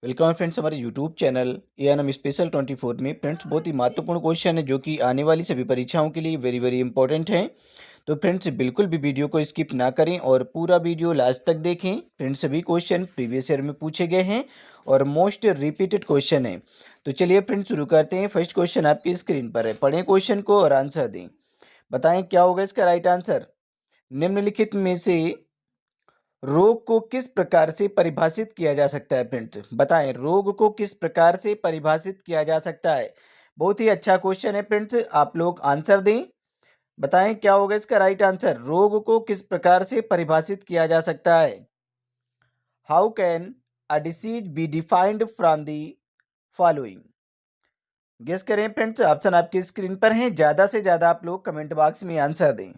Welcome friends हमारे YouTube channel ANM special 24 में। Friends बहुत ही महत्वपूर्ण क्वेश्चन है जो कि आने वाली सभी परीक्षाओं के लिए वेरी वेरी इंपॉर्टेंट है। तो फ्रेंड्स बिल्कुल भी वीडियो को स्किप ना करें और पूरा वीडियो लास्ट तक देखें। फ्रेंड्स सभी क्वेश्चन प्रीवियस ईयर में पूछे गए हैं और मोस्ट रिपीटेड क्वेश्चन है। तो चलिए फ्रेंड्स शुरू करते हैं। फर्स्ट क्वेश्चन आपकी स्क्रीन पर है, पढ़ें क्वेश्चन को और आंसर दें। बताएं क्या होगा इसका राइट आंसर। निम्नलिखित में से रोग को किस प्रकार से परिभाषित किया जा सकता है। फ्रेंड्स बताएं रोग को किस प्रकार से परिभाषित किया जा सकता है। बहुत ही अच्छा क्वेश्चन है फ्रेंड्स, आप लोग आंसर दें। बताएं क्या होगा इसका राइट आंसर। रोग को किस प्रकार से परिभाषित किया जा सकता है। How can a disease be defined from the following. Guess करें फ्रेंड्स, ऑप्शन आपकी स्क्रीन पर हैं। ज़्यादा से ज़्यादा आप लोग कमेंट बॉक्स में आंसर दें।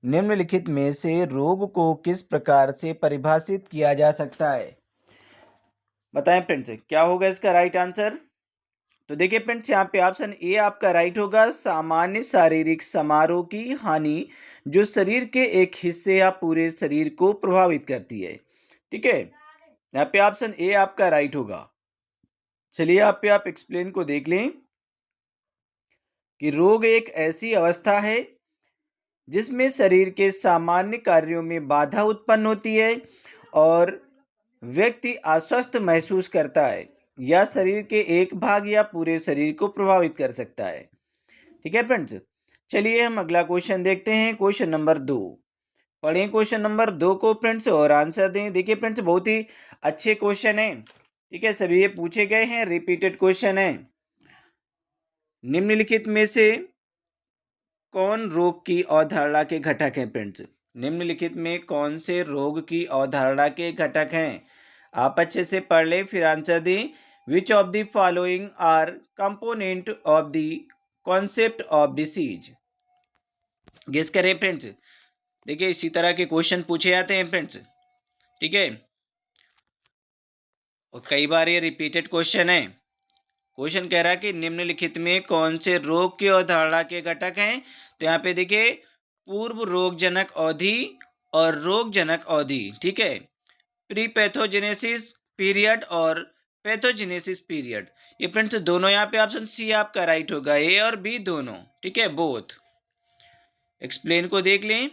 निम्नलिखित में से रोग को किस प्रकार से परिभाषित किया जा सकता है। बताएं फ्रेंड्स क्या होगा इसका राइट आंसर। तो देखिए फ्रेंड्स यहाँ पे ऑप्शन ए आपका राइट होगा, सामान्य शारीरिक समारोह की हानि जो शरीर के एक हिस्से या पूरे शरीर को प्रभावित करती है। ठीक है, यहाँ पे ऑप्शन ए आपका राइट होगा। चलिए यहाँ पे आप एक्सप्लेन को देख लें कि रोग एक ऐसी अवस्था है जिसमें शरीर के सामान्य कार्यों में बाधा उत्पन्न होती है और व्यक्ति अस्वस्थ महसूस करता है या शरीर के एक भाग या पूरे शरीर को प्रभावित कर सकता है। ठीक है फ्रेंड्स, चलिए हम अगला क्वेश्चन देखते हैं। क्वेश्चन नंबर 2, पढ़ें क्वेश्चन नंबर 2 को फ्रेंड्स और आंसर दें। देखिए फ्रेंड्स बहुत ही अच्छे क्वेश्चन हैं। ठीक है, सभी ये पूछे गए हैं, रिपीटेड क्वेश्चन है। निम्नलिखित में से कौन रोग की अवधारणा के घटक हैं। फ्रेंड्स निम्नलिखित में कौन से रोग की अवधारणा के घटक हैं। आप अच्छे से पढ़ लें फिर आंसर दें। Which of the following are component of the concept of disease. Guess करें फ्रेंड्स। देखिए इसी तरह के क्वेश्चन पूछे जाते हैं फ्रेंड्स। ठीक है, और कई बार ये रिपीटेड क्वेश्चन है। क्वेश्चन कह रहा है कि निम्नलिखित में कौन से रोग की अवधारणा के घटक हैं। तो यहाँ पे देखिए पूर्व रोगजनक अवधि और रोगजनक अवधि। ठीक है, प्री पैथोजेनेसिस पीरियड और पैथोजेनेसिस पीरियड। ये फ्रेंड्स दोनों यहाँ पे ऑप्शन सी आपका राइट होगा, ए और बी दोनों। ठीक है, बोथ। एक्सप्लेन को देख लें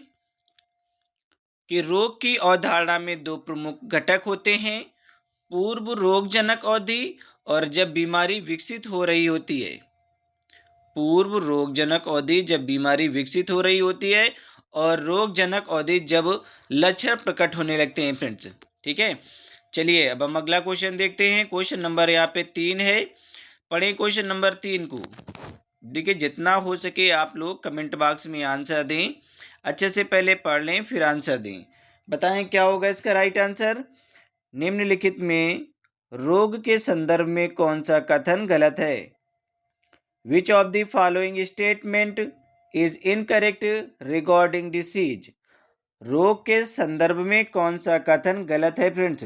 कि रोग की अवधारणा में दो प्रमुख घटक होते हैं, पूर्व रोगजनक अवधि और जब बीमारी विकसित हो रही होती है। पूर्व रोगजनक अवधि जब बीमारी विकसित हो रही होती है और रोगजनक अवधि जब लक्षण प्रकट होने लगते हैं फ्रेंड्स। ठीक है, चलिए अब हम अगला क्वेश्चन देखते हैं। क्वेश्चन नंबर यहाँ पे 3 है, पढ़ें क्वेश्चन नंबर 3 को। देखिए जितना हो सके आप लोग कमेंट बॉक्स में आंसर दें। अच्छे से पहले पढ़ लें फिर आंसर दें। बताएं क्या होगा इसका राइट आंसर। निम्नलिखित में रोग के संदर्भ में कौन सा कथन गलत है। Which of the following statement is incorrect regarding disease. रोग के संदर्भ में कौन सा कथन गलत है फ्रेंड्स।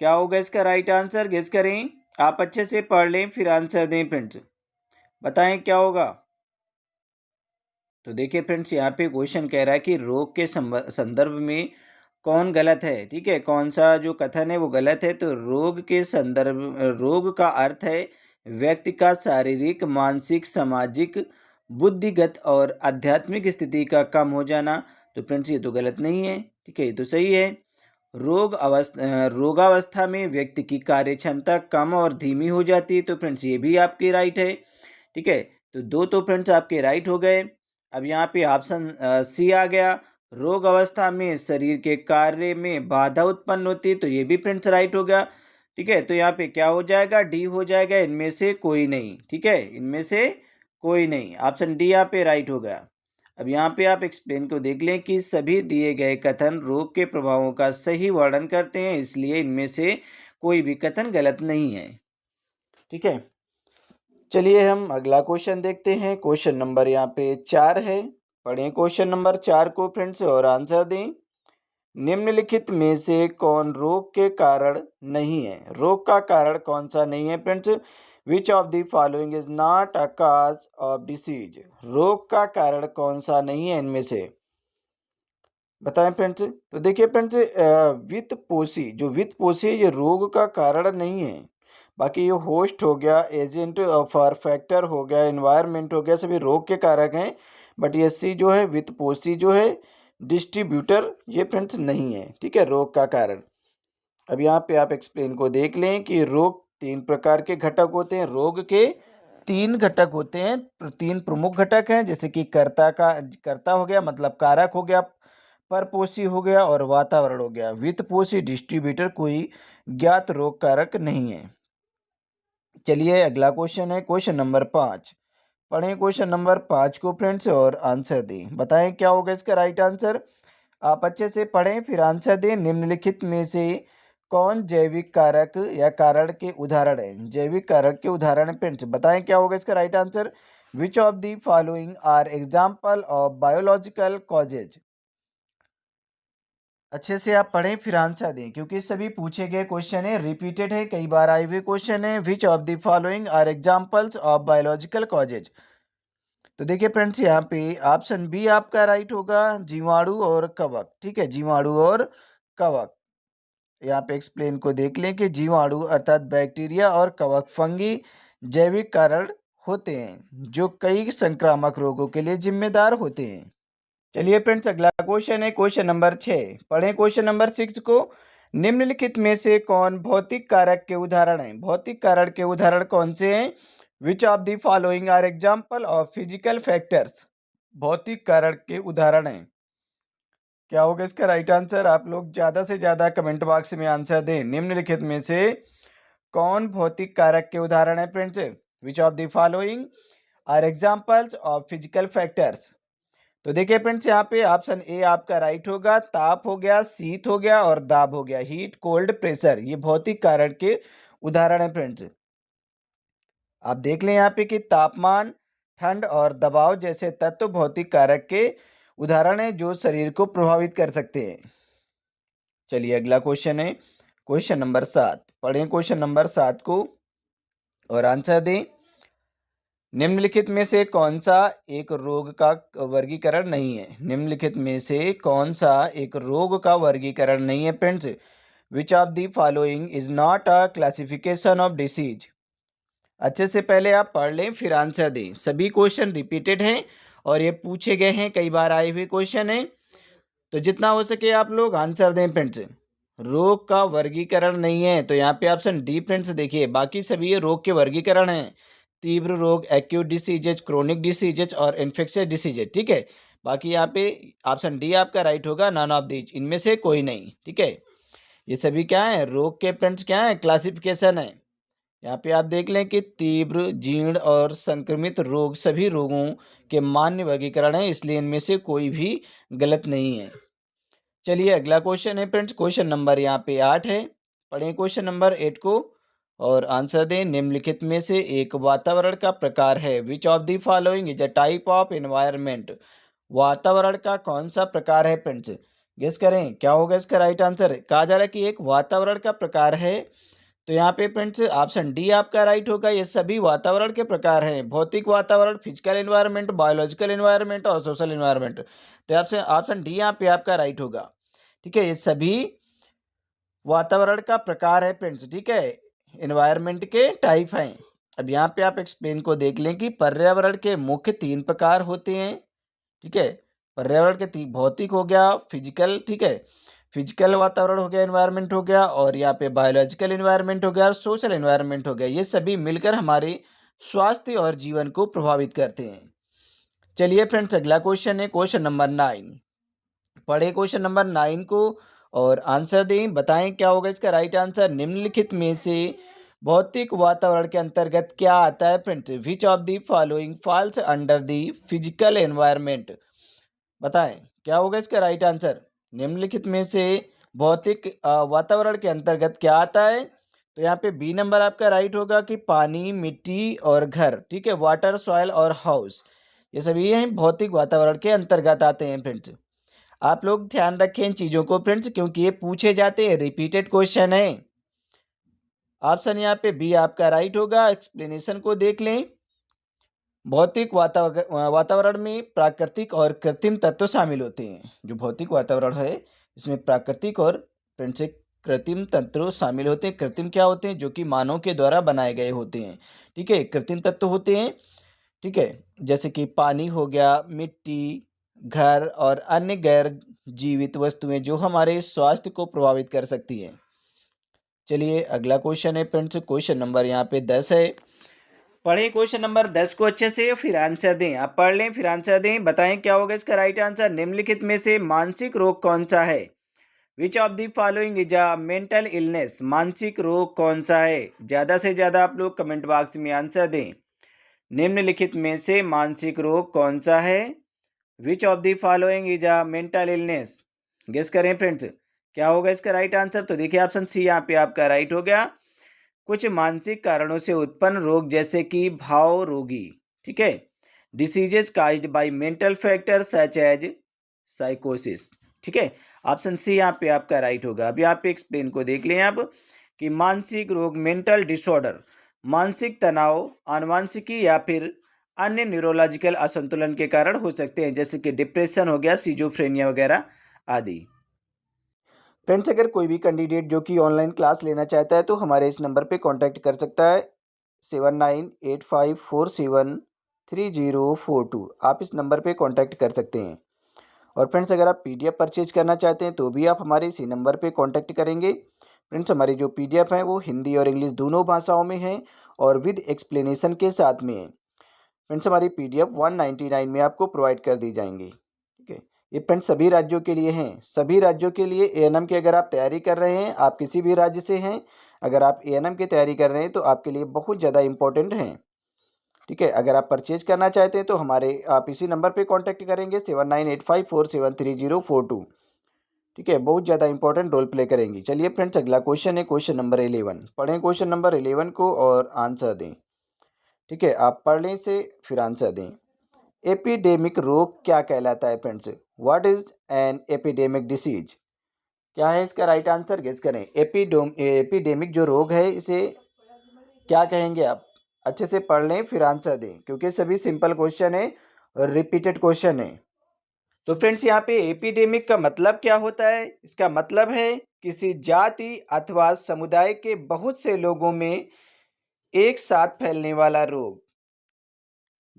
क्या होगा इसका राइट आंसर, गेस करें। आप अच्छे से पढ़ लें फिर आंसर दें फ्रेंड्स। बताएं क्या होगा। तो देखिए फ्रेंड्स यहाँ पे क्वेश्चन कह रहा है कि रोग के संदर्भ में कौन गलत है। ठीक है, कौन सा जो कथन है वो गलत है। तो रोग के संदर्भ, रोग का अर्थ है व्यक्ति का शारीरिक, मानसिक, सामाजिक, बुद्धिगत और आध्यात्मिक स्थिति का कम हो जाना। तो फ्रेंड्स ये तो गलत नहीं है। ठीक है, ये तो सही है। रोगावस्था में व्यक्ति की कार्य क्षमता कम और धीमी हो जाती है। तो फ्रेंड्स ये भी आपके राइट है। ठीक है, तो दो तो फ्रेंड्स आपके राइट हो गए। अब यहाँ पे ऑप्शन सी आ गया, रोग अवस्था में शरीर के कार्य में बाधा उत्पन्न होती है। तो ये भी फ्रेंड्स राइट हो गया। ठीक है, तो यहाँ पे क्या हो जाएगा, डी हो जाएगा, इनमें से कोई नहीं। ठीक है, इनमें से कोई नहीं, ऑप्शन डी यहाँ पे राइट हो गया। अब यहाँ पे आप एक्सप्लेन को देख लें कि सभी दिए गए कथन रोग के प्रभावों का सही वर्णन करते हैं, इसलिए इनमें से कोई भी कथन गलत नहीं है। ठीक है, चलिए हम अगला क्वेश्चन देखते हैं। क्वेश्चन नंबर यहाँ पे 4 है, पढ़ें क्वेश्चन नंबर 4 को फ्रेंड्स और आंसर दें। निम्नलिखित में से कौन रोग के कारण नहीं है। रोग का कारण कौन सा नहीं है friends. Which of the following is not a cause of disease. रोग का कारण कौन सा नहीं है इनमें से। बताएं फ्रेंड्स। तो देखिए फ्रेंड्स, वित्त पोषी ये रोग का कारण नहीं है। बाकी ये होस्ट हो गया, एजेंट फॉर फैक्टर हो गया, एनवायरनमेंट हो गया, सभी रोग के कारक हैं। बट ये सी जो है वित्त पोषी जो है डिस्ट्रीब्यूटर, ये फ्रेंड्स नहीं है, ठीक है, रोग का कारण। अब यहाँ पे आप एक्सप्लेन को देख लें कि रोग तीन प्रकार के घटक होते हैं। रोग के तीन घटक होते हैं, तीन प्रमुख घटक हैं, जैसे कि कर्ता हो गया, मतलब कारक हो गया, परपोषी हो गया और वातावरण हो गया। वित्तपोषी डिस्ट्रीब्यूटर कोई ज्ञात रोग कारक नहीं है। चलिए अगला क्वेश्चन है क्वेश्चन नंबर 5। पढ़ें क्वेश्चन नंबर 5 को फ्रेंड्स और आंसर दें। बताएं क्या होगा इसका राइट आंसर। आप अच्छे से पढ़ें फिर आंसर दें। निम्नलिखित में से कौन जैविक कारक या कारण के उदाहरण है? जैविक कारक के उदाहरण है फ्रेंड्स। बताएं क्या होगा इसका right answer. Which of the following are example of biological causes. अच्छे से आप पढ़ें फिर आंसर दें, क्योंकि सभी पूछे गए क्वेश्चन है, रिपीटेड है, कई बार आए हुए क्वेश्चन है। Which of the following are examples of biological causes. तो देखिए फ्रेंड्स, यहाँ पे ऑप्शन बी आपका राइट होगा, जीवाणु और कवक। ठीक है, जीवाणु और कवक। यहाँ पे एक्सप्लेन को देख लें कि जीवाणु अर्थात बैक्टीरिया और कवक फंगी जैविक कारण होते हैं जो कई संक्रामक रोगों के लिए जिम्मेदार होते हैं। चलिए फ्रेंड्स अगला क्वेश्चन है क्वेश्चन नंबर 6। पढ़ें क्वेश्चन नंबर 6 को। निम्नलिखित में से कौन भौतिक कारक के उदाहरण हैं? भौतिक कारक के उदाहरण कौन से हैं? Which of the following are example of physical factors. भौतिक कारक के उदाहरण हैं। क्या होगा इसका राइट आंसर? आप लोग ज़्यादा से ज़्यादा कमेंट बॉक्स में आंसर दें। निम्नलिखित में से कौन भौतिक कारक के उदाहरण है friends? Which of the following are examples of physical factors. तो देखिए फ्रेंड्स, यहाँ पे ऑप्शन ए आपका राइट होगा। ताप हो गया, शीत हो गया और दाब हो गया। हीट, कोल्ड, प्रेशर, ये भौतिक कारक के उदाहरण है फ्रेंड्स। आप देख लें यहाँ पे कि तापमान, ठंड और दबाव जैसे तत्व भौतिक कारक के उदाहरण हैं जो शरीर को प्रभावित कर सकते हैं। चलिए अगला क्वेश्चन है क्वेश्चन नंबर 7। पढ़ें क्वेश्चन नंबर 7 को और आंसर दें। निम्नलिखित में से कौन सा एक रोग का वर्गीकरण नहीं है? निम्नलिखित में से कौन सा एक रोग का वर्गीकरण नहीं है friends? Which of the following is not a classification of disease. अच्छे से पहले आप पढ़ लें फिर आंसर दें। सभी क्वेश्चन रिपीटेड हैं और ये पूछे गए हैं, कई बार आए हुए क्वेश्चन हैं, तो जितना हो सके आप लोग आंसर दें फ्रेंड्स। रोग का वर्गीकरण नहीं है तो यहाँ पे ऑप्शन डी फ्रेंड्स देखिए। बाकी सभी ये रोग के वर्गीकरण हैं। तीव्र रोग, एक्यूट डिसीजेज, क्रोनिक डिसीजेज और इन्फेक्शियस डिसीजेज। ठीक है, बाकी यहाँ पे ऑप्शन डी आपका राइट होगा, नन ऑफ दीज, इनमें से कोई नहीं। ठीक है, ये सभी क्या है? रोग के फ्रेंड्स क्या है? क्लासिफिकेशन है। यहाँ पे आप देख लें कि तीव्र, जीर्ण और संक्रमित रोग सभी रोगों के मान्य वर्गीकरण है, इसलिए इनमें से कोई भी गलत नहीं है। चलिए अगला क्वेश्चन है फ्रेंड्स क्वेश्चन नंबर यहाँ पे 8 है। पढ़ें क्वेश्चन नंबर 8 को और आंसर दें। निम्नलिखित में से एक वातावरण का प्रकार है। Which of the following is a type of environment. वातावरण का कौन सा प्रकार है फ्रेंड्स? गेस करें क्या होगा इसका राइट आंसर। कहा जा रहा है कि एक वातावरण का प्रकार है, तो यहाँ पे फ्रेंड्स ऑप्शन डी आपका राइट होगा। ये सभी वातावरण के प्रकार हैं, भौतिक वातावरण, फिजिकल एनवायरनमेंट, बायोलॉजिकल एनवायरनमेंट और सोशल एनवायरनमेंट। तो आपसे ऑप्शन डी यहाँ पे आपका राइट होगा। ठीक है, ये सभी वातावरण का प्रकार है फ्रेंड्स। ठीक है, एनवायरनमेंट के टाइप हैं। अब यहाँ पे आप एक्सप्लेन को देख लें कि पर्यावरण के मुख्य 3 प्रकार होते हैं। ठीक है, पर्यावरण के भौतिक हो गया, फिजिकल, ठीक है, फिजिकल वातावरण हो गया, एनवायरनमेंट हो गया, और यहाँ पे बायोलॉजिकल एनवायरनमेंट हो गया और सोशल एनवायरनमेंट हो गया। ये सभी मिलकर हमारे स्वास्थ्य और जीवन को प्रभावित करते हैं। चलिए फ्रेंड्स अगला क्वेश्चन है क्वेश्चन नंबर 9। पढ़े क्वेश्चन नंबर 9 को और आंसर दें। बताएं क्या होगा इसका राइट आंसर। निम्नलिखित में से भौतिक वातावरण के अंतर्गत क्या आता है friends? Which of the following falls under the physical environment. बताएं क्या होगा इसका राइट आंसर। निम्नलिखित में से भौतिक वातावरण के अंतर्गत क्या आता है? तो यहाँ पे बी नंबर आपका राइट होगा कि पानी, मिट्टी और घर। ठीक है, वाटर, सॉइल और हाउस, ये सभी हैं भौतिक वातावरण के अंतर्गत आते हैं फ्रेंड्स। आप लोग ध्यान रखें इन चीज़ों को फ्रेंड्स, क्योंकि ये पूछे जाते हैं, रिपीटेड क्वेश्चन है। ऑप्शन यहाँ पे बी आपका राइट होगा। एक्सप्लेनेशन को देख लें। भौतिक वातावरण में प्राकृतिक और कृत्रिम तत्व शामिल होते हैं। जो भौतिक वातावरण है इसमें प्राकृतिक और फ्रेंड्स एक कृत्रिम तत्व शामिल होते हैं। कृत्रिम क्या होते हैं? जो कि मानव के द्वारा बनाए गए होते हैं। ठीक है, कृत्रिम तत्व होते हैं। ठीक है, जैसे कि पानी हो गया, मिट्टी, घर और अन्य गैर जीवित वस्तुएं जो हमारे स्वास्थ्य को प्रभावित कर सकती हैं। चलिए अगला क्वेश्चन है फ्रेंड्स, क्वेश्चन नंबर यहाँ पे 10 है। पढ़ें क्वेश्चन नंबर 10 को अच्छे से, फिर आंसर दें। आप पढ़ लें फिर आंसर दें, बताएं क्या होगा इसका राइट आंसर। निम्नलिखित में से मानसिक रोग कौन सा है? Which of the following is a mental illness? मानसिक रोग कौन सा है? ज़्यादा से ज़्यादा आप लोग कमेंट बॉक्स में आंसर दें। निम्नलिखित में से मानसिक रोग कौन सा है? Which of the following is a mental illness? Guess करें फ्रेंड्स, क्या होगा इसका राइट आंसर। तो देखिए ऑप्शन सी यहाँ पे आपका राइट हो गया। कुछ मानसिक कारणों से उत्पन्न रोग जैसे कि भाव रोगी। ठीक है, diseases caused by mental factor such as साइकोसिस। ठीक है, ऑप्शन सी यहाँ पे आपका राइट होगा। अब यहाँ पे एक्सप्लेन को देख लें आप कि मानसिक रोग मेंटल डिसऑर्डर मानसिक तनाव, अनुवांशिकी या फिर अन्य न्यूरोलॉजिकल असंतुलन के कारण हो सकते हैं, जैसे कि डिप्रेशन हो गया, सिजोफ्रेनिया वगैरह आदि। फ्रेंड्स अगर कोई भी कैंडिडेट जो कि ऑनलाइन क्लास लेना चाहता है तो हमारे इस नंबर पे कांटेक्ट कर सकता है 7985473042। आप इस नंबर पे कांटेक्ट कर सकते हैं। और फ्रेंड्स अगर आप पीडीएफ परचेज करना चाहते हैं तो भी आप हमारे इसी नंबर पे कांटेक्ट करेंगे। फ्रेंड्स हमारी जो पीडीएफ है वो हिंदी और इंग्लिश दोनों भाषाओं में है और विद एक्सप्लेनेशन के साथ में है। फ्रेंड्स हमारी पीडीएफ 199 में आपको प्रोवाइड कर दी जाएंगी। ठीक है, ये फ्रेंड्स सभी राज्यों के लिए हैं। सभी राज्यों के लिए एएनएम की अगर आप तैयारी कर रहे हैं, आप किसी भी राज्य से हैं, अगर आप एएनएम की तैयारी कर रहे हैं तो आपके लिए बहुत ज़्यादा इंपॉर्टेंट हैं। ठीक है, अगर आप परचेज करना चाहते हैं तो हमारे आप इसी नंबर पे कांटेक्ट करेंगे 7985473042। ठीक है, बहुत ज़्यादा इंपॉर्टेंट रोल प्ले करेंगी। चलिए फ्रेंड्स अगला क्वेश्चन है क्वेश्चन नंबर 11। पढ़ें क्वेश्चन नंबर 11 को और आंसर दें। ठीक है, आप पढ़ लें इसे फिर आंसर दें। एपिडेमिक रोग क्या कहलाता है friends? What is an epidemic disease? क्या है इसका राइट आंसर, गेस करें। एपिडेमिक जो रोग है इसे क्या कहेंगे आप? अच्छे से पढ़ लें फिर आंसर दें, क्योंकि सभी सिंपल क्वेश्चन है और रिपीटेड क्वेश्चन है। तो फ्रेंड्स यहाँ पे एपिडेमिक का मतलब क्या होता है? इसका मतलब है किसी जाति अथवा समुदाय के बहुत से लोगों में एक साथ फैलने वाला रोग।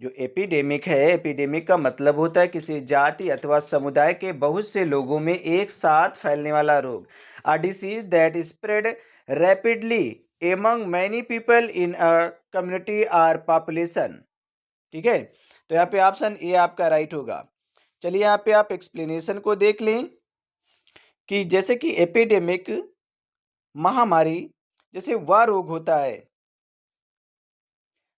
जो एपिडेमिक है, एपिडेमिक का मतलब होता है किसी जाति अथवा समुदाय के बहुत से लोगों में एक साथ फैलने वाला रोग। A disease that spread rapidly among many people in a community are population. ठीक है, तो यहाँ पे ऑप्शन ए आपका राइट होगा। चलिए यहाँ पे आप एक्सप्लेनेशन को देख लें कि जैसे कि एपिडेमिक महामारी जैसे वह रोग होता है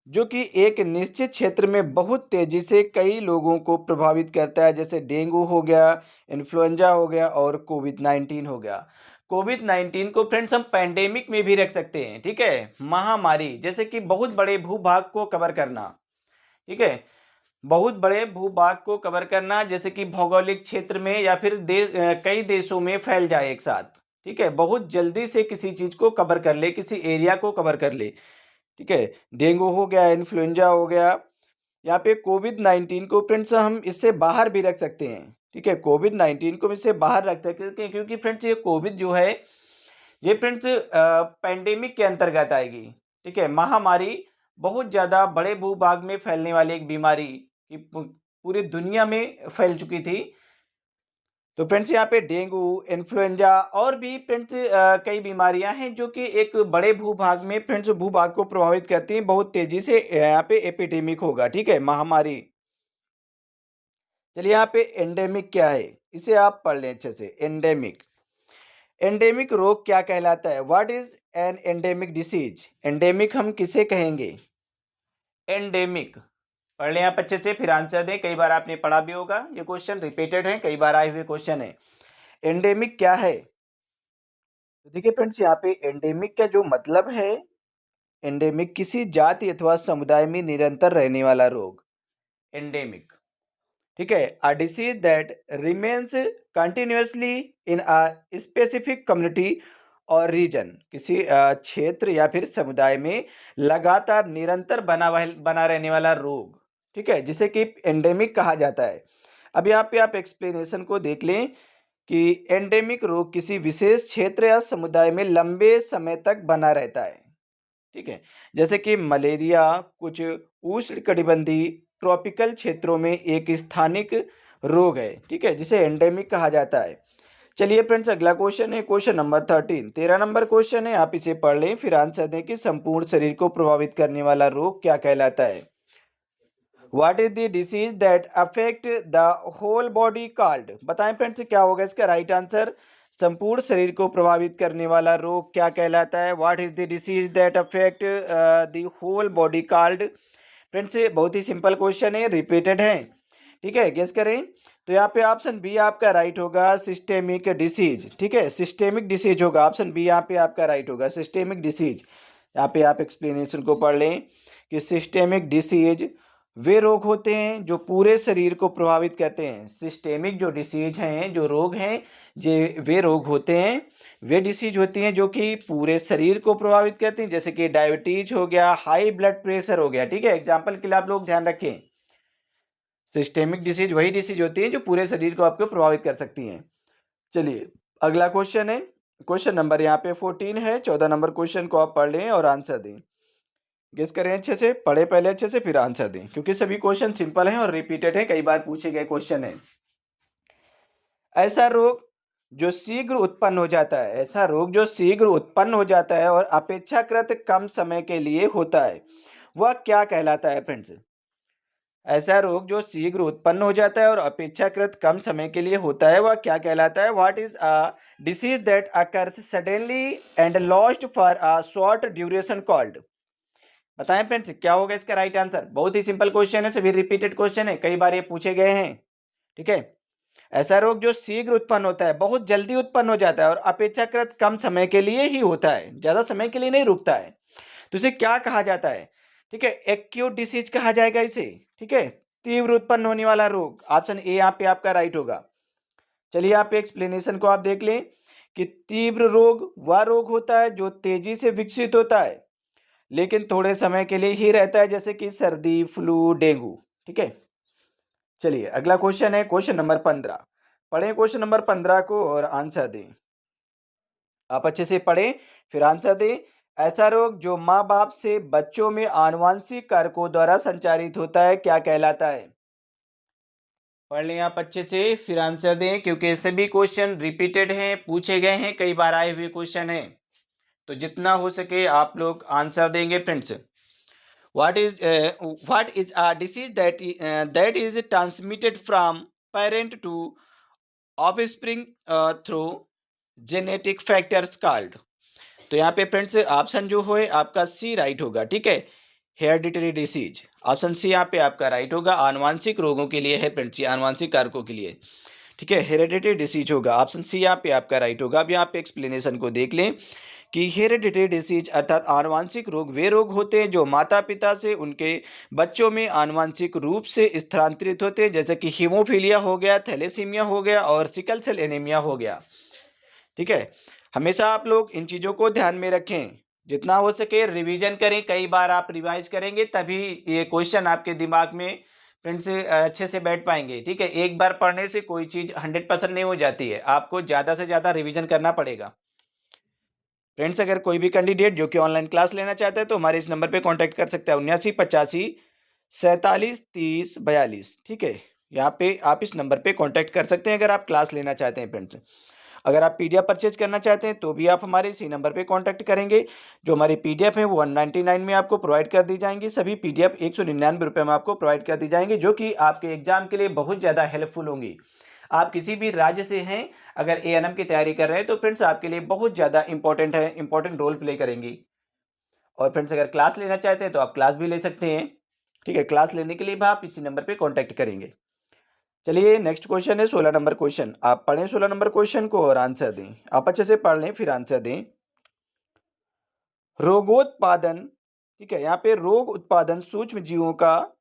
जो कि एक निश्चित क्षेत्र में बहुत तेजी से कई लोगों को प्रभावित करता है, जैसे डेंगू हो गया, इन्फ्लुएंजा हो गया और कोविड-19 हो गया। कोविड-19 को फ्रेंड्स हम पैंडेमिक में भी रख सकते हैं। ठीक है, महामारी जैसे कि बहुत बड़े भूभाग को कवर करना। ठीक है, बहुत बड़े भूभाग को कवर करना, जैसे कि भौगोलिक क्षेत्र में या फिर कई देशों में फैल जाए एक साथ। ठीक है, बहुत जल्दी से किसी चीज को कवर कर ले, किसी एरिया को कवर कर ले। ठीक है, डेंगू हो गया, इन्फ्लुएंजा हो गया। यहाँ पे कोविड-19 को फ्रेंड्स हम इससे बाहर भी रख सकते हैं। ठीक है, कोविड-19 को हम इससे बाहर रख सकते हैं, क्योंकि फ्रेंड्स ये कोविड जो है ये फ्रेंड्स पैंडेमिक के अंतर्गत आएगी। ठीक है, महामारी बहुत ज़्यादा बड़े भूभाग में फैलने वाली एक बीमारी कि पूरी दुनिया में फैल चुकी थी। तो फ्रेंड्स यहाँ पे डेंगू, इन्फ्लुएंजा और भी फ्रेंड्स कई बीमारियां हैं जो कि एक बड़े भूभाग में फ्रेंड्स भूभाग को प्रभावित करती हैं बहुत तेजी से। यहाँ पे एपिडेमिक होगा। ठीक है, महामारी। चलिए यहाँ पे एंडेमिक क्या है इसे आप पढ़ लें अच्छे से। एंडेमिक, एंडेमिक रोग क्या कहलाता है? What is an endemic disease? Endemic हम किसे कहेंगे? एंडेमिक पढ़ लें आप अच्छे से फिर आंसर दें। कई बार आपने पढ़ा भी होगा, ये क्वेश्चन रिपीटेड है, कई बार आए हुए क्वेश्चन है। एंडेमिक क्या है? तो देखिए फ्रेंड्स यहाँ पे एंडेमिक का जो मतलब है, एंडेमिक किसी जाति अथवा समुदाय में निरंतर रहने वाला रोग। एंडेमिक, ठीक है, a disease that remains continuously in a specific community और रीजन। किसी क्षेत्र या फिर समुदाय में लगातार निरंतर बना रहने वाला रोग। ठीक है, जिसे कि एंडेमिक कहा जाता है। अब यहाँ पे आप एक्सप्लेनेशन को देख लें कि एंडेमिक रोग किसी विशेष क्षेत्र या समुदाय में लंबे समय तक बना रहता है। ठीक है, जैसे कि मलेरिया कुछ उष्णकटिबंधीय ट्रॉपिकल क्षेत्रों में एक स्थानिक रोग है, ठीक है, जिसे एंडेमिक कहा जाता है। चलिए फ्रेंड्स, अगला क्वेश्चन है क्वेश्चन नंबर 13। 13 नंबर क्वेश्चन है, आप इसे पढ़ लें फिर आंसर दें कि संपूर्ण शरीर को प्रभावित करने वाला रोग क्या कहलाता है। What is the disease that affect the whole body called. बताएं फ्रेंड्स क्या होगा इसका राइट आंसर। संपूर्ण शरीर को प्रभावित करने वाला रोग क्या कहलाता है। What is the disease that affect the whole body called. Friends बहुत ही सिंपल क्वेश्चन है, रिपीटेड है, ठीक है, गेस करें। तो यहाँ पे ऑप्शन बी आपका राइट होगा, सिस्टेमिक डिसीज। ठीक है, सिस्टेमिक डिसीज होगा, ऑप्शन बी यहाँ पे आपका राइट होगा, सिस्टेमिक डिसीज। यहाँ पे आप एक्सप्लेनेशन को पढ़ लें कि सिस्टेमिक डिसीज वे रोग होते हैं जो पूरे शरीर को प्रभावित करते हैं। सिस्टेमिक जो डिसीज हैं, जो रोग हैं, ये वे रोग होते हैं, वे डिसीज होती हैं जो कि पूरे शरीर को प्रभावित करती हैं, जैसे कि डायबिटीज हो गया, हाई ब्लड प्रेशर हो गया। ठीक है, एग्जाम्पल के लिए आप लोग ध्यान रखें, सिस्टेमिक डिसीज वही डिसीज होती है जो पूरे शरीर को आपको प्रभावित कर सकती हैं। चलिए अगला क्वेश्चन है, क्वेश्चन नंबर यहाँ पे 14 है। 14 नंबर क्वेश्चन को आप पढ़ लें और आंसर दें। गेस करें अच्छे से, पढ़े पहले अच्छे से फिर आंसर दें, क्योंकि सभी क्वेश्चन सिंपल हैं और रिपीटेड है, कई बार पूछे गए क्वेश्चन है। ऐसा रोग जो शीघ्र उत्पन्न हो जाता है, ऐसा रोग जो शीघ्र उत्पन्न हो जाता है और अपेक्षाकृत कम समय के लिए होता है, वह क्या कहलाता है फ्रेंड्स। ऐसा रोग जो शीघ्र उत्पन्न हो जाता है और अपेक्षाकृत कम समय के लिए होता है, वह क्या कहलाता है। What is a disease that occurs suddenly and lost for a short duration called. बताएं फ्रेंड्स क्या होगा इसका राइट आंसर। बहुत ही सिंपल क्वेश्चन है, सभी रिपीटेड क्वेश्चन है, कई बार ये पूछे गए हैं। ठीक है, ऐसा रोग जो शीघ्र उत्पन्न होता है, बहुत जल्दी उत्पन्न हो जाता है और अपेक्षाकृत कम समय के लिए ही होता है, ज्यादा समय के लिए नहीं रुकता है, तो इसे क्या कहा जाता है। ठीक है, एक्यूट डिसीज कहा जाएगा इसे। ठीक है, तीव्र उत्पन्न होने वाला रोग, ऑप्शन ए यहाँ पे आपका राइट होगा। चलिए यहाँ पे एक्सप्लेनेशन को आप देख लें कि तीव्र रोग वह रोग होता है जो तेजी से विकसित होता है लेकिन थोड़े समय के लिए ही रहता है, जैसे कि सर्दी, फ्लू, डेंगू। ठीक है, चलिए अगला क्वेश्चन है क्वेश्चन नंबर 15। पढ़ें क्वेश्चन नंबर 15 को और आंसर दें। आप अच्छे से पढ़ें फिर आंसर दें। ऐसा रोग जो माँ बाप से बच्चों में आनुवंशिक कारकों द्वारा संचारित होता है क्या कहलाता है। पढ़ लें आप अच्छे से फिर आंसर दें, क्योंकि सभी क्वेश्चन रिपीटेड हैं, पूछे गए हैं, कई बार आए हुए क्वेश्चन हैं, तो जितना हो सके आप लोग आंसर देंगे friends. What is a disease that is transmitted from parent to offspring through genetic factors called। तो यहाँ पे फ्रेंड्स ऑप्शन जो है आपका सी राइट होगा। ठीक है, हेरिडिटरी डिसीज, ऑप्शन सी यहाँ पे आपका राइट होगा। आनुवांशिक रोगों के लिए है फ्रेंड्स, ये आनुवांशिक कारकों के लिए। ठीक है, हेरिडिटरी डिसीज होगा, ऑप्शन सी यहाँ पे आपका राइट होगा। अब यहाँ पे एक्सप्लेनेशन को देख लें कि हेरिडिटरी डिसीज अर्थात आनुवांशिक रोग वे रोग होते हैं जो माता पिता से उनके बच्चों में आनुवांशिक रूप से स्थानांतरित होते हैं, जैसे कि हीमोफीलिया हो गया, थैलेसीमिया हो गया और सिकल सेल एनीमिया हो गया। ठीक है, हमेशा आप लोग इन चीज़ों को ध्यान में रखें, जितना हो सके रिवीजन करें, कई बार आप रिवाइज करेंगे तभी ये क्वेश्चन आपके दिमाग में फ्रेंड्स अच्छे से बैठ पाएंगे। ठीक है, एक बार पढ़ने से कोई चीज़ 100% नहीं हो जाती है, आपको ज़्यादा से ज़्यादा रिवीजन करना पड़ेगा। फ्रेंड्स अगर कोई भी कैंडिडेट जो कि ऑनलाइन क्लास लेना चाहता है तो हमारे इस नंबर पे कांटेक्ट कर सकता है, 7985473042। ठीक है, यहाँ पे आप इस नंबर पे कांटेक्ट कर सकते हैं अगर आप क्लास लेना चाहते हैं फ्रेंड्स। अगर आप पीडीएफ परचेज करना चाहते हैं तो भी आप हमारे इसी नंबर पे कांटेक्ट करेंगे। जो हमारी पीडीएफ है वो 199 में आपको प्रोवाइड कर दी जाएंगी, सभी पीडीएफ 199 रुपये में आपको प्रोवाइड कर दी जाएंगी, जो कि आपके एग्जाम के लिए बहुत ज़्यादा हेल्पफुल होंगी। आप किसी भी राज्य से हैं, अगर एएनएम की तैयारी कर रहे हैं तो फ्रेंड्स आपके लिए बहुत ज़्यादा इंपॉर्टेंट है, इंपॉर्टेंट रोल प्ले करेंगी। और फ्रेंड्स अगर क्लास लेना चाहते हैं तो आप क्लास भी ले सकते हैं। ठीक है, क्लास लेने के लिए भी आप इसी नंबर पे कांटेक्ट करेंगे। चलिए नेक्स्ट क्वेश्चन है 16 नंबर क्वेश्चन। आप पढ़ें 16 नंबर क्वेश्चन को और आंसर दें। आप अच्छे से पढ़ लें फिर आंसर दें। रोगोत्पादन, ठीक है, यहाँ पे रोग उत्पादन सूक्ष्म जीवों का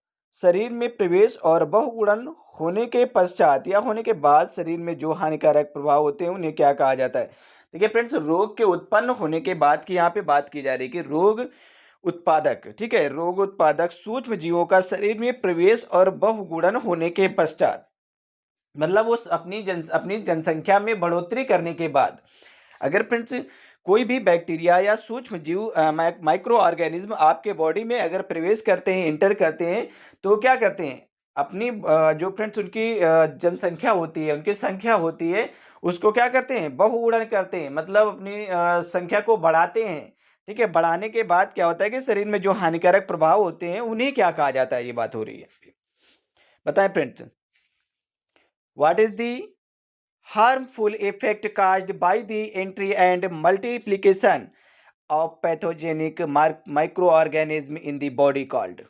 शरीर में प्रवेश और बहुगुणन होने के पश्चात या होने के बाद शरीर में जो हानिकारक प्रभाव होते हैं उन्हें क्या कहा जाता है। देखिए फ्रेंड्स, रोग के उत्पन्न होने के बाद की यहाँ पे बात की जा रही है कि रोग उत्पादक, ठीक है, रोग उत्पादक सूक्ष्म जीवों का शरीर में प्रवेश और बहुगुणन होने के पश्चात, मतलब वो अपनी जनसंख्या में बढ़ोतरी करने के बाद, अगर फ्रेंड्स कोई भी बैक्टीरिया या सूक्ष्म जीव माइक्रो ऑर्गेनिज्म आपके बॉडी में अगर प्रवेश करते हैं, इंटर करते हैं, तो क्या करते हैं, अपनी जो फ्रेंड्स उनकी जनसंख्या होती है, उनकी संख्या होती है, उसको क्या करते हैं, बहुगुणन करते हैं, मतलब अपनी संख्या को बढ़ाते हैं। ठीक है, बढ़ाने के बाद क्या होता है कि शरीर में जो हानिकारक प्रभाव होते हैं उन्हें क्या कहा जाता है, ये बात हो रही है। बताएं friends, what is the harmful effect caused by the entry and multiplication of pathogenic microorganism in the body called,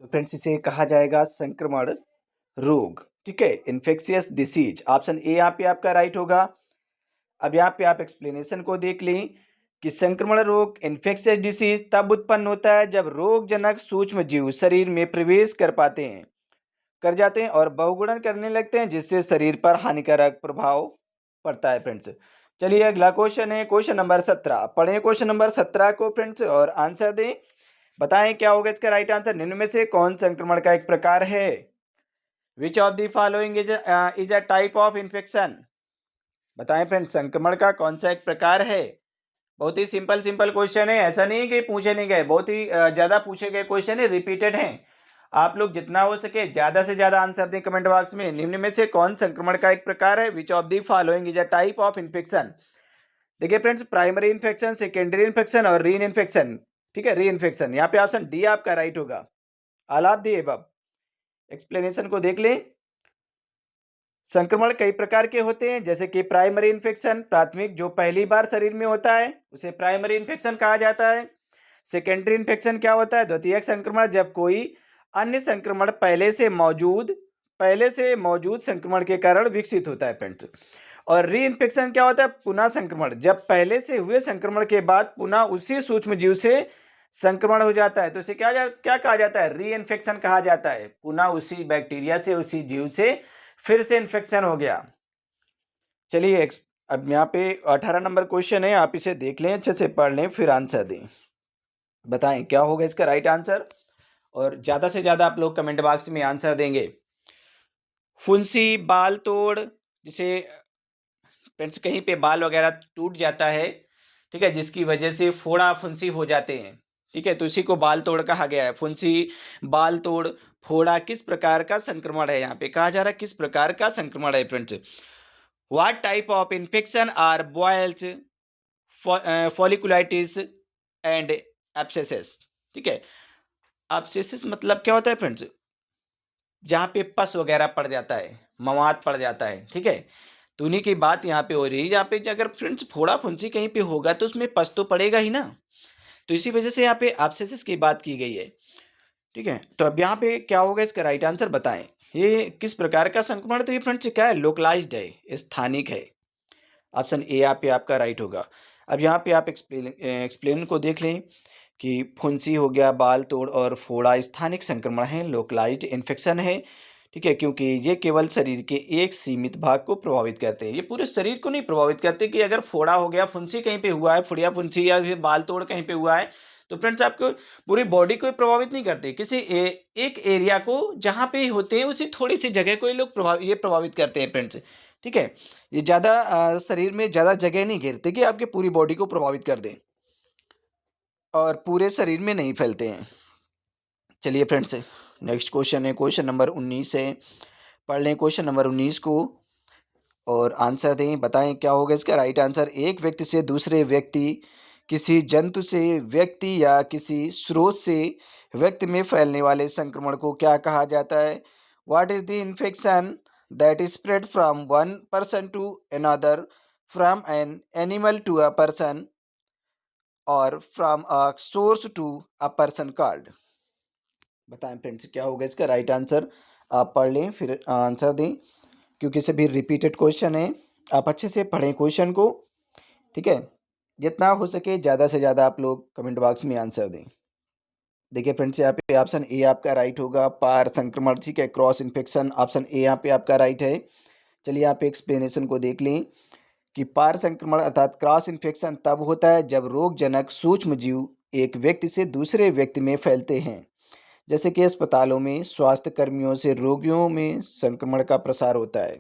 तो फ्रेंड्स इसे कहा जाएगा संक्रमण रोग। ठीक है, इन्फेक्शियस डिसीज, ऑप्शन ए यहाँ पे आपका राइट होगा। अब यहाँ पे आप एक्सप्लेनेशन को देख लें कि संक्रमण रोग इन्फेक्शियस डिसीज तब उत्पन्न होता है जब रोगजनक सूक्ष्म जीव शरीर में प्रवेश कर जाते हैं और बहुगुणन करने लगते हैं, जिससे शरीर पर हानिकारक प्रभाव पड़ता है फ्रेंड्स। चलिए अगला क्वेश्चन है क्वेश्चन नंबर 17। पढ़ें क्वेश्चन नंबर 17 को फ्रेंड्स और आंसर दें। बताएं क्या होगा इसका राइट आंसर। निम्न में से कौन संक्रमण का एक प्रकार है? Which of the following is a type of infection. बताएं फ्रेंड्स, संक्रमण का कौन सा एक प्रकार है? बहुत ही सिंपल क्वेश्चन है, ऐसा नहीं है कि पूछे नहीं गए, बहुत ही ज़्यादा पूछे गए क्वेश्चन है, रिपीटेड हैं। आप लोग जितना हो सके ज़्यादा से ज़्यादा आंसर दें कमेंट बॉक्स में। निम्न में से कौन संक्रमण का एक प्रकार है? Which of the following is a type of infection. देखिए friends, primary infection, secondary infection और री इन्फेक्शन। ठीक है, री इन्फेक्शन, यहाँ पे ऑप्शन डी आपका राइट होगा। All of the above. Explanation को देख लें। संक्रमण कई प्रकार के होते हैं, जैसे कि प्राइमरी इन्फेक्शन, प्राथमिक जो पहली बार शरीर में होता है उसे प्राइमरी इन्फेक्शन कहा जाता है। सेकेंडरी इन्फेक्शन क्या होता है? द्वितीयक संक्रमण, जब कोई अन्य संक्रमण पहले से मौजूद संक्रमण के कारण विकसित होता है फ्रेंड्स। और री इन्फेक्शन क्या होता है? पुनः संक्रमण, जब पहले से हुए संक्रमण के बाद पुनः उसी सूक्ष्म जीव से संक्रमण हो जाता है, तो इसे क्या कहा जाता है? री इन्फेक्शन कहा जाता है। पुनः उसी बैक्टीरिया से, उसी जीव से फिर से इन्फेक्शन हो गया। चलिए अब यहाँ पे 18 नंबर क्वेश्चन है, आप इसे देख लें, अच्छे से पढ़ लें, फिर आंसर दें। बताएं क्या होगा इसका राइट आंसर, और ज़्यादा से ज़्यादा आप लोग कमेंट बॉक्स में आंसर देंगे। फुंसी, बाल तोड़, जिसे फ्रेंड्स कहीं पे बाल वगैरह टूट जाता है, ठीक है, जिसकी वजह से फोड़ा फुंसी हो जाते हैं, ठीक है, तो इसी को बाल तोड़ कहा गया है। फुंसी, बाल तोड़, फोड़ा किस प्रकार का संक्रमण है? यहाँ पे कहा जा रहा है किस प्रकार का संक्रमण है friends. What type of infection are boils, folliculitis and abscess. ठीक है, एब्सेसिस मतलब क्या होता है फ्रेंड्स? जहाँ पे पस वगैरह पड़ जाता है, मवाद पड़ जाता है, ठीक है, तो उन्हीं की बात यहाँ पे हो रही है। यहाँ पे अगर फ्रेंड्स फोड़ा फुंसी कहीं पे होगा तो उसमें पस तो पड़ेगा ही ना, तो इसी वजह से यहाँ पे एब्सेसिस की बात की गई है। ठीक है, तो अब यहाँ पे क्या होगा इसका राइट आंसर बताएं। ये किस प्रकार का संक्रमण? तो ये फ्रेंड्स क्या है? लोकलाइज्ड है, स्थानिक है। ऑप्शन ए यहाँ पे आपका राइट होगा। अब यहाँ पे आप एक्सप्लेन को देख लें कि फुंसी हो गया, बाल तोड़ और फोड़ा स्थानिक संक्रमण है, लोकलाइज्ड इन्फेक्शन है। ठीक है, क्योंकि ये केवल शरीर के एक सीमित भाग को प्रभावित करते हैं, ये पूरे शरीर को नहीं प्रभावित करते। कि अगर फोड़ा हो गया, फुंसी कहीं पे हुआ है, फुड़िया फुंसी या फिर बाल तोड़ कहीं पे हुआ है, तो फ्रेंड्स आपको पूरी बॉडी को प्रभावित नहीं करते, किसी एक एरिया को जहाँ पे होते हैं उसी थोड़ी सी जगह को ये लोग प्रभावित करते हैं फ्रेंड्स। ठीक है, ये ज़्यादा शरीर में ज़्यादा जगह नहीं घेरते कि आपके पूरी बॉडी को प्रभावित कर दें, और पूरे शरीर में नहीं फैलते हैं। चलिए फ्रेंड्स, नेक्स्ट क्वेश्चन है क्वेश्चन नंबर 19 है। पढ़ लें क्वेश्चन नंबर 19 को और आंसर दें। बताएं क्या होगा इसका राइट आंसर। एक व्यक्ति से दूसरे व्यक्ति, किसी जंतु से व्यक्ति या किसी स्रोत से व्यक्ति में फैलने वाले संक्रमण को क्या कहा जाता है? What is the infection that is spread from one person to another, from an animal to a person और from a source to a person called. बताएं फ्रेंड्स क्या होगा इसका राइट आंसर। आप पढ़ लें फिर आंसर दें, क्योंकि सभी रिपीटेड क्वेश्चन है। आप अच्छे से पढ़ें क्वेश्चन को, ठीक है, जितना हो सके ज़्यादा से ज़्यादा आप लोग कमेंट बॉक्स में आंसर दें। देखिए फ्रेंड्स, यहाँ पे ऑप्शन ए आपका राइट होगा, पार संक्रमण, ठीक है, क्रॉस इन्फेक्शन, ऑप्शन ए यहाँ पे आपका राइट है। चलिए यहाँ पे एक्सप्लेनेशन को देख लें कि पार संक्रमण अर्थात क्रॉस इन्फेक्शन तब होता है जब रोगजनक सूक्ष्म जीव एक व्यक्ति से दूसरे व्यक्ति में फैलते हैं, जैसे कि अस्पतालों में स्वास्थ्य कर्मियों से रोगियों में संक्रमण का प्रसार होता है।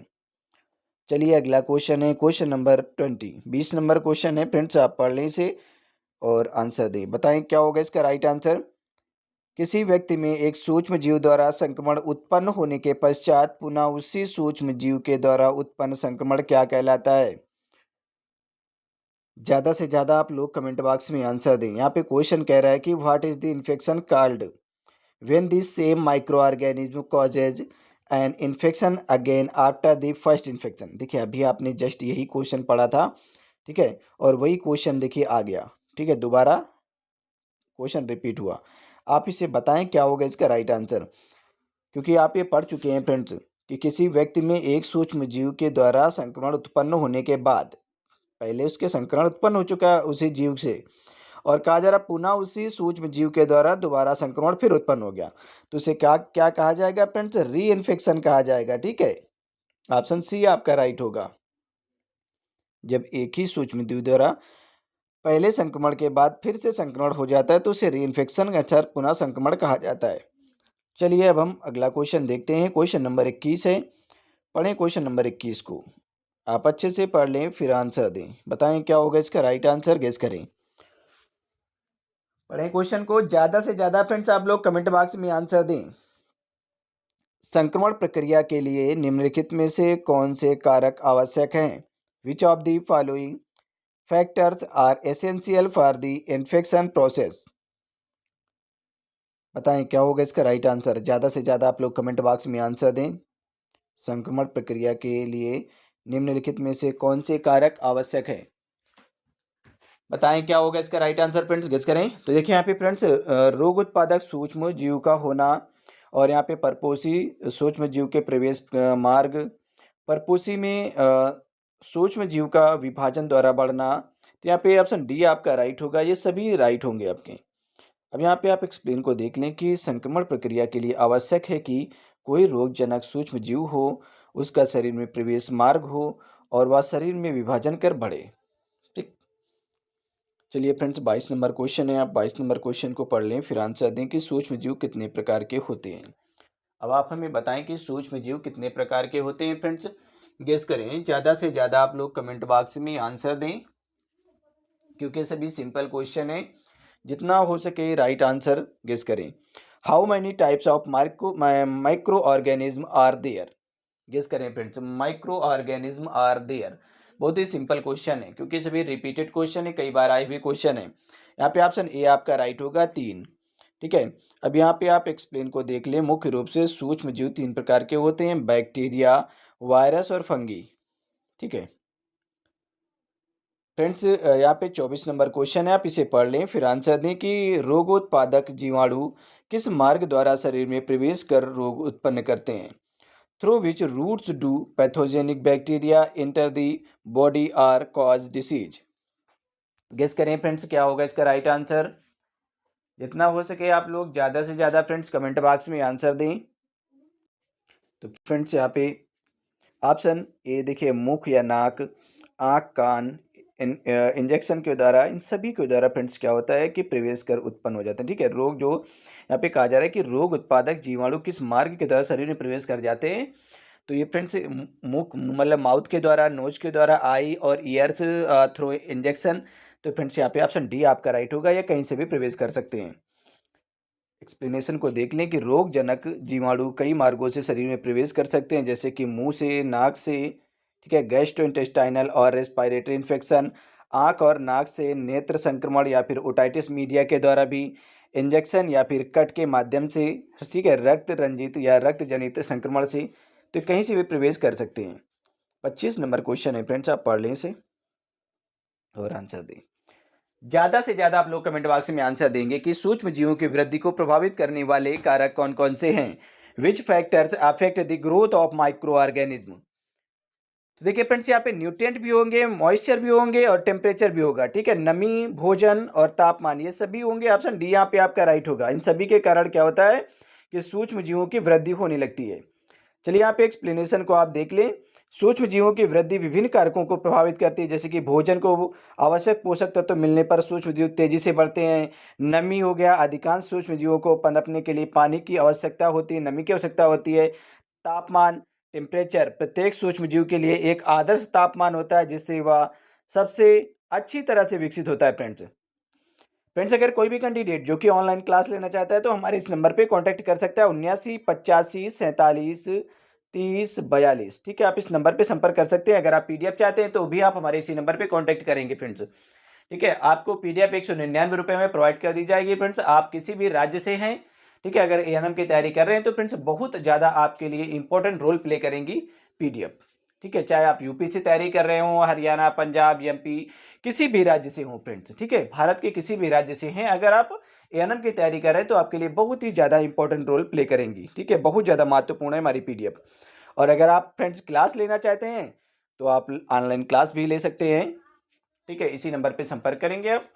चलिए अगला क्वेश्चन है क्वेश्चन नंबर 20। 20 नंबर क्वेश्चन है फ्रेंड्स, आप पढ़ लें इसे और आंसर दें। बताएं क्या होगा इसका राइट आंसर। किसी व्यक्ति में एक सूक्ष्म जीव द्वारा संक्रमण उत्पन्न होने के पश्चात पुनः उसी सूक्ष्म जीव के द्वारा उत्पन्न संक्रमण क्या कहलाता है। ज़्यादा से ज़्यादा आप लोग कमेंट बॉक्स में आंसर दें। यहाँ पे क्वेश्चन कह रहा है कि what is the infection called when this same micro organism causes an infection again after the first infection. देखिए अभी आपने जस्ट यही क्वेश्चन पढ़ा था, ठीक है, और वही क्वेश्चन देखिए आ गया, ठीक है, दोबारा क्वेश्चन रिपीट हुआ। आप इसे बताएं क्या होगा इसका राइट आंसर, क्योंकि आप ये पढ़ चुके हैं फ्रेंड्स कि किसी व्यक्ति में एक सूक्ष्म जीव के द्वारा संक्रमण उत्पन्न होने के बाद, पहले उसके संक्रमण उत्पन्न हो चुका है उसी जीव से, और कहा जा रहा पुनः उसी सूक्ष्म जीव के द्वारा दोबारा संक्रमण फिर उत्पन्न हो गया, तो उसे क्या क्या कहा जाएगा फ्रेंड्स, री इन्फेक्शन कहा जाएगा। ठीक है, ऑप्शन सी आपका राइट होगा। जब एक ही सूक्ष्म जीव द्वारा पहले संक्रमण के बाद फिर से संक्रमण हो जाता है तो उसे री इन्फेक्शन अर्थात पुनः संक्रमण कहा जाता है। चलिए अब हम अगला क्वेश्चन देखते हैं। क्वेश्चन नंबर 21 है, पढ़ें क्वेश्चन नंबर 21 को। आप अच्छे से पढ़ लें फिर आंसर दें। बताएं क्या होगा इसका राइट आंसर, गेस करें। पढ़ें क्वेश्चन को, ज़्यादा से ज़्यादा फ्रेंड्स आप लोग कमेंट बॉक्स में आंसर दें। संक्रमण प्रक्रिया के लिए निम्नलिखित में से कौन से कारक आवश्यक हैं। Which of the following factors are essential for the infection process. बताएं क्या होगा इसका राइट आंसर। ज़्यादा से ज़्यादा आप लोग कमेंट बॉक्स में आंसर दें। संक्रमण प्रक्रिया के लिए निम्नलिखित में से कौन से कारक आवश्यक है। बताएं क्या होगा इसका राइट आंसर फ्रेंड्स, गेस करें। तो देखिए यहाँ पे फ्रेंड्स रोग उत्पादक सूक्ष्म जीव का होना, और यहाँ पे परपोषी सूक्ष्म जीव के प्रवेश मार्ग, परपोषी में सूक्ष्म जीव का विभाजन द्वारा बढ़ना। तो यहाँ पे ऑप्शन डी आपका राइट होगा, ये सभी राइट होंगे आपके। अब यहाँ पे आप एक्सप्लेन को देख लें कि संक्रमण प्रक्रिया के लिए आवश्यक है कि कोई रोगजनक सूक्ष्म जीव हो, उसका शरीर में प्रवेश मार्ग हो और वह शरीर में विभाजन कर बढ़े। ठीक, चलिए फ्रेंड्स 22 नंबर क्वेश्चन है, आप 22 नंबर क्वेश्चन को पढ़ लें फिर आंसर दें कि सूक्ष्म जीव कितने प्रकार के होते हैं। अब आप हमें बताएं कि सूक्ष्म जीव कितने प्रकार के होते हैं फ्रेंड्स, गेस करें। ज़्यादा से ज़्यादा आप लोग कमेंट बॉक्स में आंसर दें, क्योंकि सभी सिंपल क्वेश्चन है, जितना हो सके राइट आंसर गेस करें। How many types of microorganism are there. Guess करें friends, microorganism are there. बहुत ही सिंपल क्वेश्चन है, क्योंकि सभी रिपीटेड क्वेश्चन है, कई बार आए हुए क्वेश्चन है। यहाँ पे ऑप्शन ए आपका राइट होगा 3। ठीक है, अब यहाँ पे आप एक्सप्लेन को देख लें। मुख्य रूप से सूक्ष्म जीव 3 प्रकार के होते हैं, बैक्टीरिया, वायरस और फंगी। ठीक है फ्रेंड्स, यहाँ पे 24 नंबर क्वेश्चन है, आप इसे पढ़ लें फिर आंसर दें कि रोगोत्पादक जीवाणु किस मार्ग द्वारा शरीर में प्रवेश कर रोग उत्पन्न करते हैं। Through which routes do pathogenic bacteria enter the body or cause disease. Guess करें फ्रेंड्स क्या होगा इसका राइट आंसर। जितना हो सके आप लोग ज़्यादा से ज़्यादा फ्रेंड्स कमेंट बॉक्स में आंसर दें। तो फ्रेंड्स यहाँ पे ऑप्शन ए देखिए, मुख या नाक, आँख, कान, इंजेक्शन के द्वारा, इन सभी के द्वारा फ्रेंड्स क्या होता है कि प्रवेश कर उत्पन्न हो जाते हैं। ठीक है, रोग जो यहाँ पे कहा जा रहा है कि रोग उत्पादक जीवाणु किस मार्ग के द्वारा शरीर में प्रवेश कर जाते हैं, तो ये फ्रेंड्स मुख मतलब माउथ के द्वारा, नोज के द्वारा, आई और ईयर्स थ्रू इंजेक्शन। तो फ्रेंड्स यहाँ पे ऑप्शन डी आपका राइट होगा, या कहीं से भी प्रवेश कर सकते हैं। एक्सप्लेनेशन को देख लें कि रोगजनक जीवाणु कई मार्गों से शरीर में प्रवेश कर सकते हैं, जैसे कि मुंह से, नाक से, ठीक है, गैस्ट्रोइंटेस्टाइनल और रेस्पिरेटरी इन्फेक्शन, आंख और नाक से, नेत्र संक्रमण या फिर ओटाइटिस मीडिया के द्वारा भी, इंजेक्शन या फिर कट के माध्यम से, ठीक है, रक्त रंजित या रक्त जनित संक्रमण से, तो कहीं से भी प्रवेश कर सकते हैं। 25 नंबर क्वेश्चन है फ्रेंड्स, आप पढ़ लें इसे और आंसर दें। ज़्यादा से ज़्यादा आप लोग कमेंट बॉक्स में आंसर देंगे कि सूक्ष्म जीवों की वृद्धि को प्रभावित करने वाले कारक कौन कौन से हैं। विच factors affect the growth of micro organism. तो देखिए फ्रेंड्स, यहाँ पे न्यूट्रिएंट भी होंगे, मॉइस्चर भी होंगे और टेम्परेचर भी होगा। ठीक है, नमी, भोजन और तापमान, ये सभी होंगे। ऑप्शन डी यहाँ पे आपका राइट होगा। इन सभी के कारण क्या होता है कि सूक्ष्म जीवों की वृद्धि होने लगती है। चलिए यहाँ पे एक्सप्लेनेशन को आप देख लें सूक्ष्म जीवों की वृद्धि विभिन्न कारकों को प्रभावित करती है, जैसे कि भोजन को आवश्यक पोषक तत्व मिलने पर सूक्ष्म जीव तेजी से बढ़ते हैं। नमी हो गया, अधिकांश सूक्ष्म जीवों को पनपने के लिए पानी की आवश्यकता होती है, नमी की आवश्यकता होती है। तापमान, टेम्परेचर प्रत्येक सूक्ष्म जीव के लिए एक आदर्श तापमान होता है जिससे वह सबसे अच्छी तरह से विकसित होता है। फ्रेंड्स अगर कोई भी कैंडिडेट जो कि ऑनलाइन क्लास लेना चाहता है तो हमारे इस नंबर पे कांटेक्ट कर सकता है 79 85 47 30 42। ठीक है, आप इस नंबर पे संपर्क कर सकते हैं। अगर आप पीडीएफ चाहते हैं तो भी आप हमारे इसी नंबर पे कांटेक्ट करेंगे फ्रेंड्स। ठीक है, आपको पीडीएफ 199 रुपये में प्रोवाइड कर दी जाएगी फ्रेंड्स। आप किसी भी राज्य से हैं, ठीक है, अगर एएनएम की तैयारी कर रहे हैं तो फ्रेंड्स बहुत ज़्यादा आपके लिए इंपॉर्टेंट रोल प्ले करेंगी पीडीएफ। ठीक है, चाहे आप यूपी से तैयारी कर रहे हो, हरियाणा, पंजाब, एमपी, किसी भी राज्य से हो फ्रेंड्स। ठीक है, भारत के किसी भी राज्य से हैं, अगर आप एएनएम की तैयारी कर रहे हैं तो आपके लिए बहुत ही ज़्यादा इंपॉर्टेंट रोल प्ले करेंगी। ठीक है, बहुत ज़्यादा महत्वपूर्ण है हमारी पीडीएफ। और अगर आप फ्रेंड्स क्लास लेना चाहते हैं तो आप ऑनलाइन क्लास भी ले सकते हैं। ठीक है, इसी नंबर पे संपर्क करेंगे आप।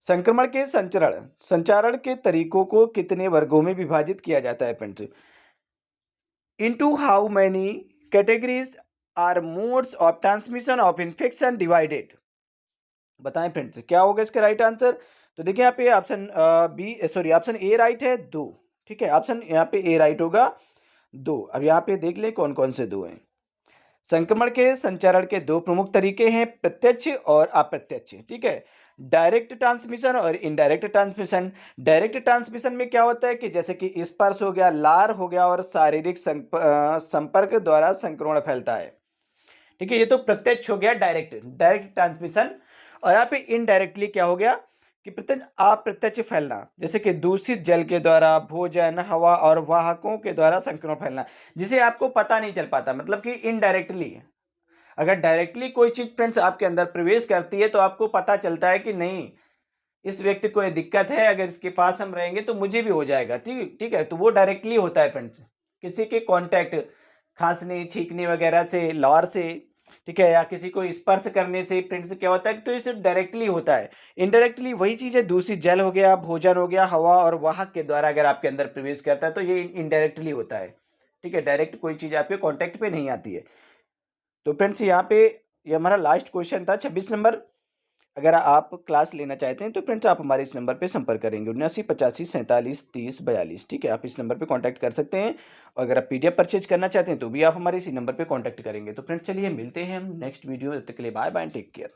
संक्रमण के संचारण के तरीकों को कितने वर्गों में विभाजित किया जाता है friends? Into how many categories are modes of transmission of infection divided? बताएं फ्रेंड्स, क्या होगा इसका राइट आंसर? तो देखिए यहाँ पे ऑप्शन ए राइट है, 2। ठीक है, ऑप्शन यहाँ पे ए राइट होगा, 2। अब यहाँ पे देख लें कौन कौन से 2 हैं। संक्रमण के संचरण के 2 प्रमुख तरीके हैं, प्रत्यक्ष और अप्रत्यक्ष। ठीक है, डायरेक्ट ट्रांसमिशन और इनडायरेक्ट ट्रांसमिशन। डायरेक्ट ट्रांसमिशन में क्या होता है कि जैसे कि स्पर्श हो गया, लार हो गया और शारीरिक संपर्क द्वारा संक्रमण फैलता है। ठीक है, ये तो प्रत्यक्ष हो गया, डायरेक्ट ट्रांसमिशन। और यहाँ पे इनडायरेक्टली क्या हो गया कि अप्रत्यक्ष फैलना, जैसे कि दूषित जल के द्वारा, भोजन, हवा और वाहकों के द्वारा संक्रमण फैलना, जिसे आपको पता नहीं चल पाता, मतलब कि इनडायरेक्टली। अगर डायरेक्टली कोई चीज फ्रेंड्स आपके अंदर प्रवेश करती है तो आपको पता चलता है कि नहीं, इस व्यक्ति को ये दिक्कत है, अगर इसके पास हम रहेंगे तो मुझे भी हो जाएगा। ठीक है, तो वो डायरेक्टली होता है फ्रेंड्स, किसी के कांटेक्ट, खांसने, छींकने वगैरह से, लार से, ठीक है, या किसी को स्पर्श करने से फ्रेंड्स क्या होता है, तो ये सिर्फ डायरेक्टली होता है। इनडायरेक्टली वही चीज़ है, दूषित जल हो गया, भोजन हो गया, हवा और वाहक के द्वारा अगर आपके अंदर प्रवेश करता है तो ये इनडायरेक्टली होता है। ठीक है, डायरेक्ट कोई चीज़ आपके कॉन्टैक्ट पे नहीं आती है। तो फ्रेंड्स यहाँ पे ये हमारा लास्ट क्वेश्चन था, 26 नंबर। अगर आप क्लास लेना चाहते हैं तो फ्रेंड्स आप हमारे इस नंबर पे संपर्क करेंगे 79 85 47 30 42। ठीक है, आप इस नंबर पे कांटेक्ट कर सकते हैं। और अगर आप पीडीएफ परचेज करना चाहते हैं तो भी आप हमारे इसी नंबर पे कांटेक्ट करेंगे। तो फ्रेंड्स चलिए मिलते हैं हम नेक्स्ट वीडियो, तब तक के लिए बाय बाय, टेक केयर।